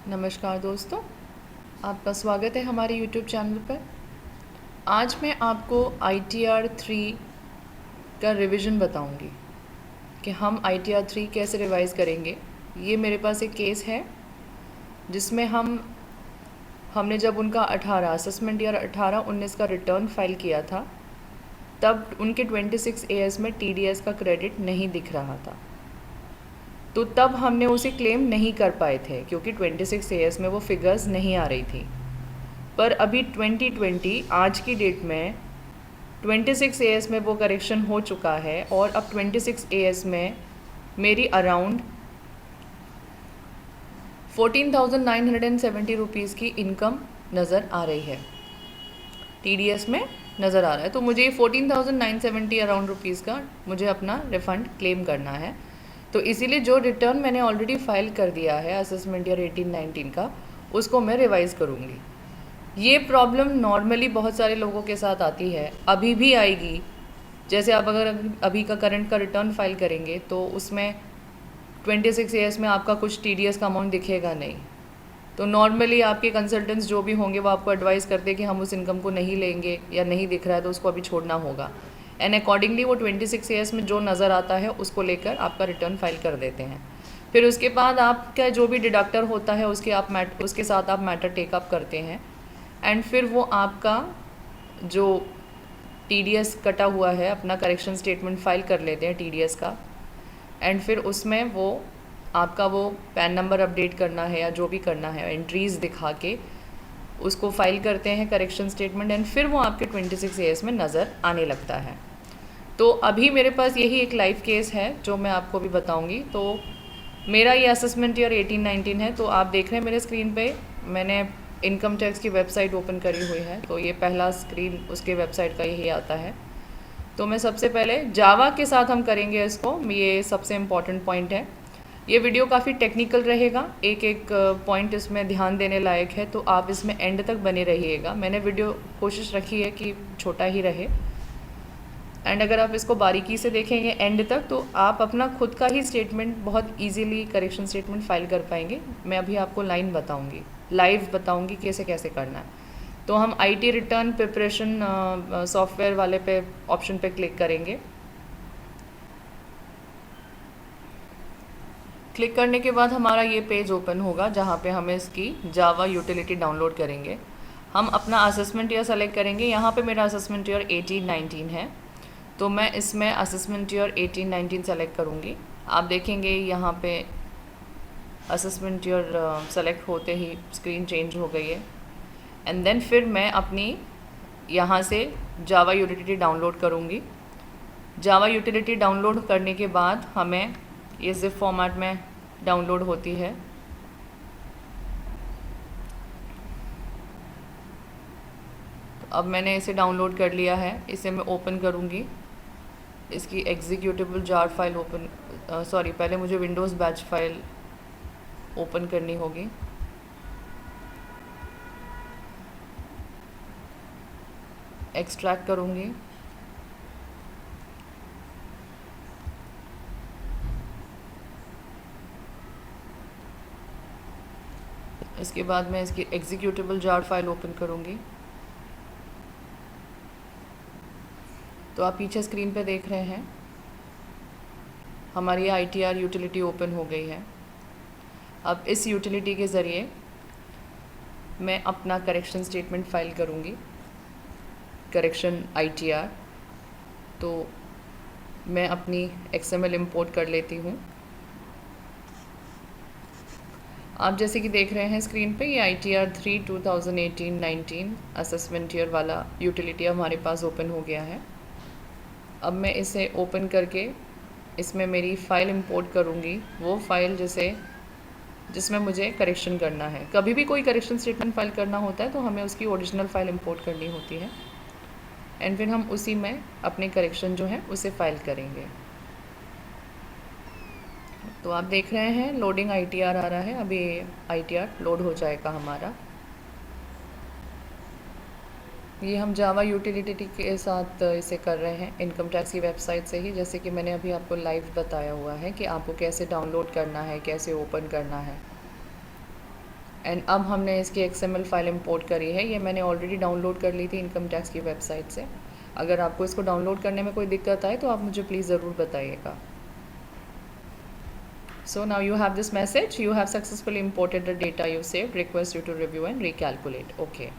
नमस्कार दोस्तों, आपका स्वागत है हमारे YouTube चैनल पर। आज मैं आपको ITR 3 का रिवीजन बताऊंगी कि हम ITR 3 कैसे रिवाइज़ करेंगे। ये मेरे पास एक केस है जिसमें हमने जब उनका 18 असेसमेंट ईयर 18-19 का रिटर्न फाइल किया था, तब उनके 26 AS में TDS का क्रेडिट नहीं दिख रहा था। तो तब हमने उसे क्लेम नहीं कर पाए थे क्योंकि 26 AS में वो फिगर्स नहीं आ रही थी। पर अभी 2020 आज की डेट में 26 AS में वो करेक्शन हो चुका है और अब 26 AS में मेरी अराउंड 14,970 रुपीज़ की इनकम नज़र आ रही है, TDS में नज़र आ रहा है। तो मुझे 14,970 अराउंड रुपीज़ का मुझे अपना रिफ़ंड क्लेम करना है। तो इसीलिए जो रिटर्न मैंने ऑलरेडी फाइल कर दिया है असेसमेंट ईयर 18-19 का, उसको मैं रिवाइज़ करूँगी। ये प्रॉब्लम नॉर्मली बहुत सारे लोगों के साथ आती है, अभी भी आएगी। जैसे आप अगर अभी का करंट का रिटर्न फाइल करेंगे तो उसमें 26 AS में आपका कुछ TDS का अमाउंट दिखेगा नहीं। तो नॉर्मली आपके कंसल्टेंट्स जो भी होंगे वो आपको एडवाइस करते हैं कि हम उस इनकम को नहीं लेंगे या नहीं दिख रहा है तो उसको अभी छोड़ना होगा। एंड अकॉर्डिंगली वो 26 AS में जो नज़र आता है उसको लेकर आपका रिटर्न फाइल कर देते हैं। फिर उसके बाद आपका जो भी डिडक्टर होता है उसके साथ आप मैटर टेकअप करते हैं। एंड फिर वो आपका जो TDS कटा हुआ है अपना करेक्शन स्टेटमेंट फाइल कर लेते हैं TDS का। एंड फिर उसमें वो आपका वो पैन नंबर अपडेट करना है या जो भी करना है एंट्रीज़ दिखा के उसको फाइल करते हैं करेक्शन स्टेटमेंट। एंड फिर वो आपके 26 AS में नज़र आने लगता है। तो अभी मेरे पास यही एक लाइव केस है जो मैं आपको भी बताऊंगी। तो मेरा ये असेसमेंट ईयर 18-19 है। तो आप देख रहे हैं मेरे स्क्रीन पे मैंने इनकम टैक्स की वेबसाइट ओपन करी हुई है। तो ये पहला स्क्रीन उसके वेबसाइट का यही आता है। तो मैं सबसे पहले जावा के साथ हम करेंगे इसको, ये सबसे इम्पॉर्टेंट पॉइंट है। ये वीडियो काफ़ी टेक्निकल रहेगा, एक एक पॉइंट इसमें ध्यान देने लायक है, तो आप इसमें एंड तक बने रहिएगा। मैंने वीडियो कोशिश रखी है कि छोटा ही रहे। एंड अगर आप इसको बारीकी से देखेंगे एंड तक तो आप अपना खुद का ही स्टेटमेंट बहुत इजीली करेक्शन स्टेटमेंट फाइल कर पाएंगे। मैं अभी आपको लाइन बताऊंगी, लाइव बताऊंगी कैसे कैसे करना है। तो हम IT रिटर्न प्रिपरेशन सॉफ्टवेयर वाले पे ऑप्शन पे क्लिक करेंगे। क्लिक करने के बाद हमारा ये पेज ओपन होगा जहाँ पे हमें इसकी जावा यूटिलिटी डाउनलोड करेंगे। हम अपना असेसमेंट ईयर सेलेक्ट करेंगे। यहाँ पे मेरा असेसमेंट ईयर 18-19 है, तो मैं इसमें असेसमेंट ईयर 18-19 सेलेक्ट करूँगी। आप देखेंगे यहाँ पे असेसमेंट ईयर सेलेक्ट होते ही स्क्रीन चेंज हो गई है। एंड देन फिर मैं अपनी यहाँ से जावा यूटिलिटी डाउनलोड करूँगी। जावा यूटिलिटी डाउनलोड करने के बाद हमें ये ज़िप फॉर्मेट में डाउनलोड होती है। तो अब मैंने इसे डाउनलोड कर लिया है, इसे मैं ओपन करूँगी। इसकी एग्जीक्यूटेबल जार फाइल ओपन पहले मुझे विंडोज़ बैच फाइल ओपन करनी होगी। एक्सट्रैक्ट करूँगी। इसके बाद मैं इसकी एग्जीक्यूटेबल जार फाइल ओपन करूँगी। तो आप पीछे स्क्रीन पे देख रहे हैं हमारी ITR यूटिलिटी ओपन हो गई है। अब इस यूटिलिटी के ज़रिए मैं अपना करेक्शन स्टेटमेंट फाइल करूँगी, करेक्शन ITR। तो मैं अपनी XML इंपोर्ट कर लेती हूँ। आप जैसे कि देख रहे हैं स्क्रीन पे ये ITR 3 2018-19 असेसमेंट ईयर वाला यूटिलिटी हमारे पास ओपन हो गया है। अब मैं इसे ओपन करके इसमें मेरी फ़ाइल इंपोर्ट करूँगी, वो फ़ाइल जिसमें मुझे करेक्शन करना है। कभी भी कोई करेक्शन स्टेटमेंट फाइल करना होता है तो हमें उसकी ओरिजिनल फ़ाइल इंपोर्ट करनी होती है। एंड फिर हम उसी में अपने करेक्शन जो है उसे फाइल करेंगे। तो आप देख रहे हैं लोडिंग ITR आ रहा है, अभी ITR लोड हो जाएगा हमारा। ये हम जावा यूटिलिटी के साथ इसे कर रहे हैं इनकम टैक्स की वेबसाइट से ही, जैसे कि मैंने अभी आपको लाइव बताया हुआ है कि आपको कैसे डाउनलोड करना है, कैसे ओपन करना है। एंड अब हमने इसकी XML फाइल इंपोर्ट करी है। ये मैंने ऑलरेडी डाउनलोड कर ली थी इनकम टैक्स की वेबसाइट से। अगर आपको इसको डाउनलोड करने में कोई दिक्कत आए तो आप मुझे प्लीज़ ज़रूर बताइएगा। So now you have this message, you have successfully imported the data you saved, request you to review and recalculate. Okay.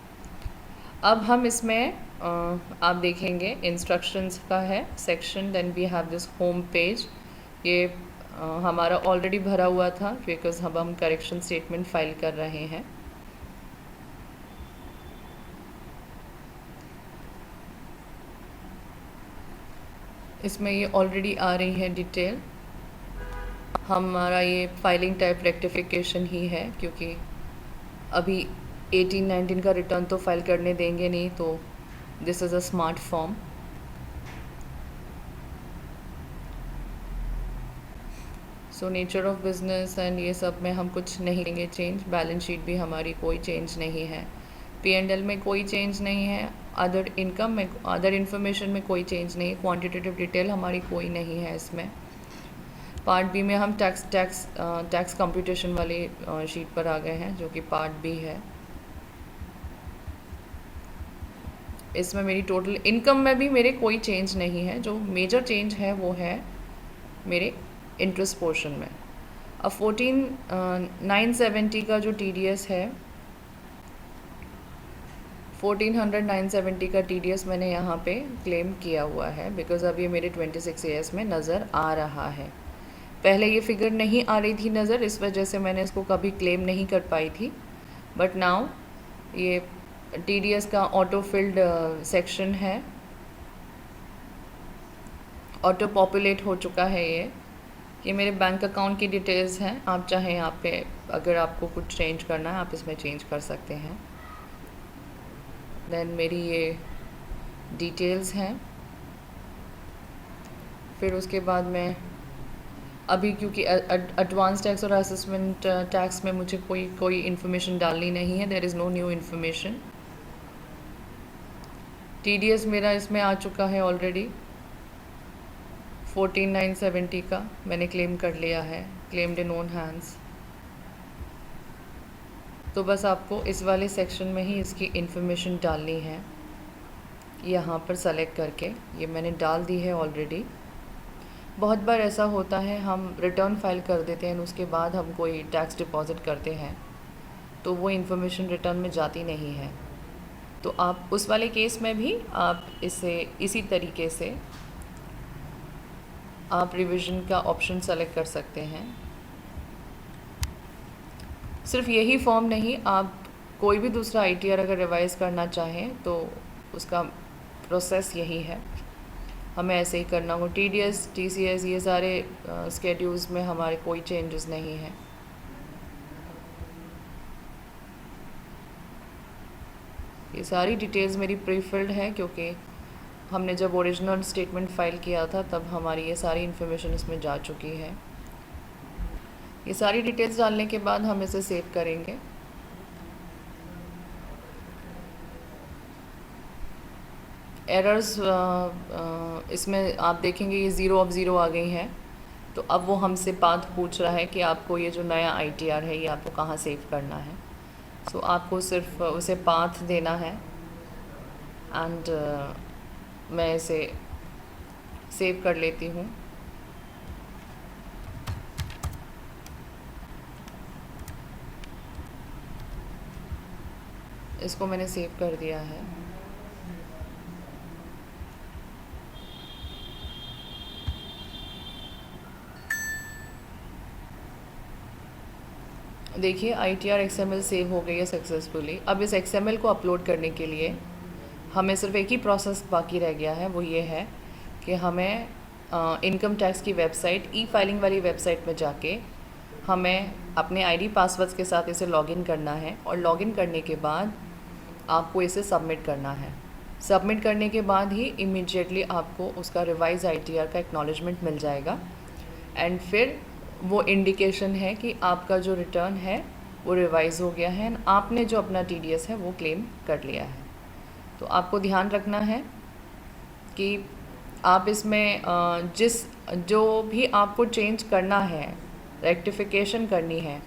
अब हम इसमें आप देखेंगे इंस्ट्रक्शंस का है section, then we have this home page. ये हमारा ऑलरेडी भरा हुआ था बिकॉज हम करेक्शन स्टेटमेंट फाइल कर रहे हैं। इसमें ये ऑलरेडी आ रही है डिटेल। हमारा ये फाइलिंग टाइप रेक्टिफिकेशन ही है क्योंकि अभी 18-19 का रिटर्न तो फाइल करने देंगे नहीं, तो this is a smart form. So nature of business and ये सब में हम कुछ नहीं लेंगे चेंज। बैलेंस शीट भी हमारी कोई चेंज नहीं है, P&L में कोई चेंज नहीं है, अदर इनकम में, अदर इन्फॉर्मेशन में कोई चेंज नहीं है, क्वांटिटेटिव डिटेल हमारी कोई नहीं है इसमें। पार्ट बी में हम टैक्स कंप्यूटेशन वाली शीट पर आ गए हैं जो कि पार्ट बी है। इसमें मेरी टोटल इनकम में भी मेरे कोई चेंज नहीं है। जो मेजर चेंज है वो है मेरे इंटरेस्ट पोर्शन में। अब 14,970 का जो TDS है, 1400,970 का TDS मैंने यहाँ पे क्लेम किया हुआ है बिकॉज़ अब ये मेरे 26 AS में नज़र आ रहा है। पहले ये फिगर नहीं आ रही थी नज़र, इस वजह से मैंने इसको कभी क्लेम नहीं कर पाई थी। बट नाउ ये TDS का ऑटो फिल्ड सेक्शन है, ऑटो पॉपुलेट हो चुका है। ये मेरे बैंक अकाउंट की डिटेल्स हैं। आप चाहें यहाँ पे अगर आपको कुछ चेंज करना है आप इसमें चेंज कर सकते हैं। देन मेरी ये डिटेल्स हैं। फिर उसके बाद मैं अभी क्योंकि एडवांस टैक्स और असेसमेंट टैक्स में मुझे कोई इन्फॉर्मेशन डालनी नहीं है, there is no new information. TDS मेरा इसमें आ चुका है ऑलरेडी, 14,970 का मैंने क्लेम कर लिया है, क्लेम्ड इन ओन हैंड्स। तो बस आपको इस वाले सेक्शन में ही इसकी इन्फॉर्मेशन डालनी है, यहाँ पर सेलेक्ट करके। ये मैंने डाल दी है ऑलरेडी। बहुत बार ऐसा होता है हम रिटर्न फाइल कर देते हैं, उसके बाद हम कोई टैक्स डिपॉज़िट करते हैं तो वो इन्फॉर्मेशन रिटर्न में जाती नहीं है। तो आप उस वाले केस में भी आप इसे इसी तरीके से आप रिवीजन का ऑप्शन सेलेक्ट कर सकते हैं। सिर्फ यही फॉर्म नहीं, आप कोई भी दूसरा ITR अगर रिवाइज़ करना चाहें तो उसका प्रोसेस यही है, हमें ऐसे ही करना हो। TDS TCS ये सारे स्केड्यूल्स में हमारे कोई चेंजेस नहीं हैं। ये सारी डिटेल्स मेरी प्री फिल्ड है क्योंकि हमने जब ओरिजिनल स्टेटमेंट फ़ाइल किया था तब हमारी ये सारी इन्फॉर्मेशन इसमें जा चुकी है। ये सारी डिटेल्स डालने के बाद हम इसे सेव करेंगे। एरर्स इसमें आप देखेंगे ये 0 ऑफ 0 आ गई हैं। तो अब वो हमसे पाथ पूछ रहा है कि आपको ये जो नया ITR है ये आपको कहाँ सेव करना है। सो आपको सिर्फ उसे पाथ देना है एंड मैं इसे सेव कर लेती हूँ। इसको मैंने सेव कर दिया है। देखिए ITR XML सेव हो गई है सक्सेसफुली। अब इस XML को अपलोड करने के लिए हमें सिर्फ एक ही प्रोसेस बाकी रह गया है, वो ये है कि हमें इनकम टैक्स की वेबसाइट ई-फाइलिंग वाली वेबसाइट में जाके हमें अपने ID पासवर्ड्स के साथ इसे लॉगिन करना है और लॉगिन करने के बाद आपको इसे सबमिट करना है। सबमिट करने के बाद ही इमीडिएटली आपको उसका रिवाइज ITR का एक्नॉलेजमेंट मिल जाएगा एंड फिर वो इंडिकेशन है कि आपका जो रिटर्न है वो रिवाइज़ हो गया है एंड आपने जो अपना TDS है वो क्लेम कर लिया है। तो आपको ध्यान रखना है कि आप इसमें जो भी आपको चेंज करना है, रेक्टिफिकेशन करनी है,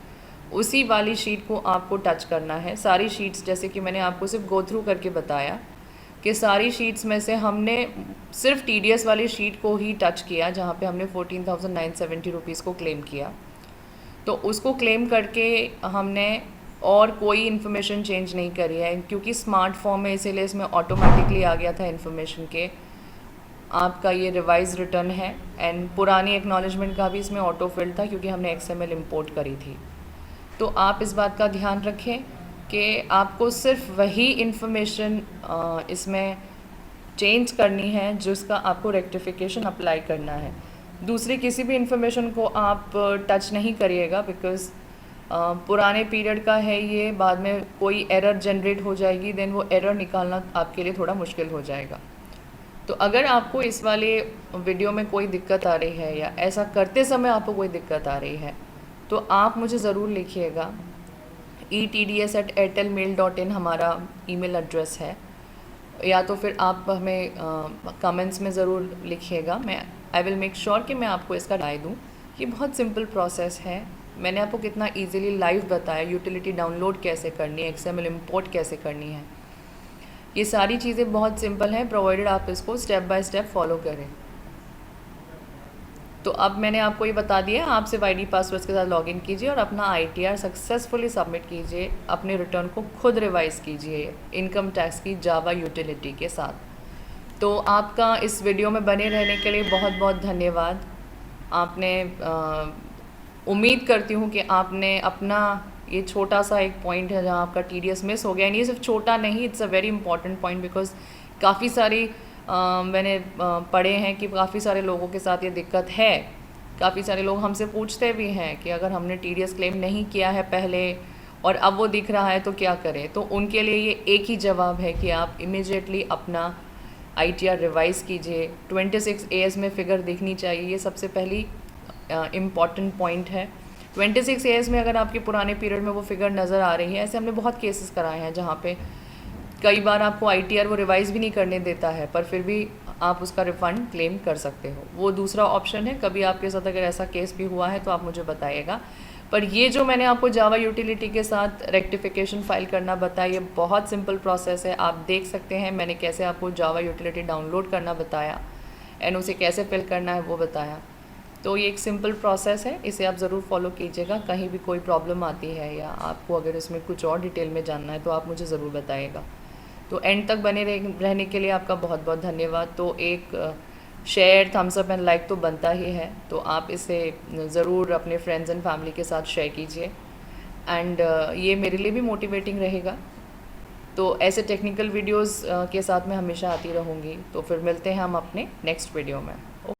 उसी वाली शीट को आपको टच करना है। सारी शीट्स, जैसे कि मैंने आपको सिर्फ गो थ्रू करके बताया कि सारी शीट्स में से हमने सिर्फ TDS वाली शीट को ही टच किया जहाँ पे हमने 14,970 रुपीज़ को क्लेम किया। तो उसको क्लेम करके हमने और कोई इन्फॉर्मेशन चेंज नहीं करी है, क्योंकि स्मार्ट फॉर्म है इसीलिए इसमें ऑटोमेटिकली आ गया था इन्फॉर्मेशन के आपका ये रिवाइज रिटर्न है। एंड पुरानी एक्नॉलेजमेंट का भी इसमें ऑटो फिल था क्योंकि हमने XML इंपोर्ट करी थी। तो आप इस बात का ध्यान रखें कि आपको सिर्फ वही इन्फॉर्मेशन इसमें चेंज करनी है जिसका आपको रेक्टिफिकेशन अप्लाई करना है। दूसरी किसी भी इन्फॉर्मेशन को आप टच नहीं करिएगा, बिकॉज़ पुराने पीरियड का है ये, बाद में कोई एरर जनरेट हो जाएगी, देन वो एरर निकालना आपके लिए थोड़ा मुश्किल हो जाएगा। तो अगर आपको इस वाले वीडियो में कोई दिक्कत आ रही है या ऐसा करते समय आपको कोई दिक्कत आ रही है तो आप मुझे ज़रूर लिखिएगा। etds@airtelmail.in हमारा ईमेल एड्रेस है, या तो फिर आप हमें कमेंट्स में ज़रूर लिखिएगा। आई विल मेक श्योर कि मैं आपको इसका राय दूँ। ये बहुत सिंपल प्रोसेस है। मैंने आपको कितना इजीली लाइव बताया, यूटिलिटी डाउनलोड कैसे करनी है, XML इंपोर्ट कैसे करनी है। ये सारी चीज़ें बहुत सिंपल हैं, प्रोवाइडेड आप इसको स्टेप बाय स्टेप फॉलो करें। तो अब मैंने आपको ये बता दिया, आप सिर्फ ID पासवर्ड्स के साथ लॉगिन कीजिए और अपना ITR सक्सेसफुली सबमिट कीजिए। अपने रिटर्न को खुद रिवाइज कीजिए इनकम टैक्स की जावा यूटिलिटी के साथ। तो आपका इस वीडियो में बने रहने के लिए बहुत बहुत धन्यवाद। आपने उम्मीद करती हूँ कि आपने अपना ये छोटा सा एक पॉइंट है जहाँ आपका TDS मिस हो गया, एंड ये सिर्फ छोटा नहीं, it's a very important point, because काफ़ी सारी मैंने पढ़े हैं कि काफ़ी सारे लोगों के साथ ये दिक्कत है। काफ़ी सारे लोग हमसे पूछते भी हैं कि अगर हमने TDS क्लेम नहीं किया है पहले और अब वो दिख रहा है तो क्या करें। तो उनके लिए ये एक ही जवाब है कि आप इमीडिएटली अपना ITR रिवाइज़ कीजिए। 26 AS में फ़िगर दिखनी चाहिए, ये सबसे पहली इम्पॉर्टेंट पॉइंट है। 26 AS में अगर आपके पुराने पीरियड में वो फिगर नज़र आ रही है, ऐसे हमने बहुत केसेस कराए हैं जहाँ पे कई बार आपको ITR वो रिवाइज़ भी नहीं करने देता है, पर फिर भी आप उसका रिफ़ंड क्लेम कर सकते हो। वो दूसरा ऑप्शन है। कभी आपके साथ अगर ऐसा केस भी हुआ है तो आप मुझे बताइएगा। पर ये जो मैंने आपको जावा यूटिलिटी के साथ रेक्टिफिकेशन फ़ाइल करना बताया, ये बहुत सिंपल प्रोसेस है। आप देख सकते हैं मैंने कैसे आपको जावा यूटिलिटी डाउनलोड करना बताया एंड उसे कैसे फिल करना है वो बताया। तो ये एक सिंपल प्रोसेस है, इसे आप ज़रूर फॉलो कीजिएगा। कहीं भी कोई प्रॉब्लम आती है या आपको अगर इसमें कुछ और डिटेल में जानना है तो आप मुझे ज़रूर बताइएगा। तो एंड तक बने रहने के लिए आपका बहुत बहुत धन्यवाद। तो एक share, thumbs up and like तो बनता ही है, तो आप इसे ज़रूर अपने फ्रेंड्स एंड फैमिली के साथ शेयर कीजिए। एंड ये मेरे लिए भी मोटिवेटिंग रहेगा। तो ऐसे टेक्निकल वीडियोज़ के साथ मैं हमेशा आती रहूँगी। तो फिर मिलते हैं हम अपने नेक्स्ट वीडियो में।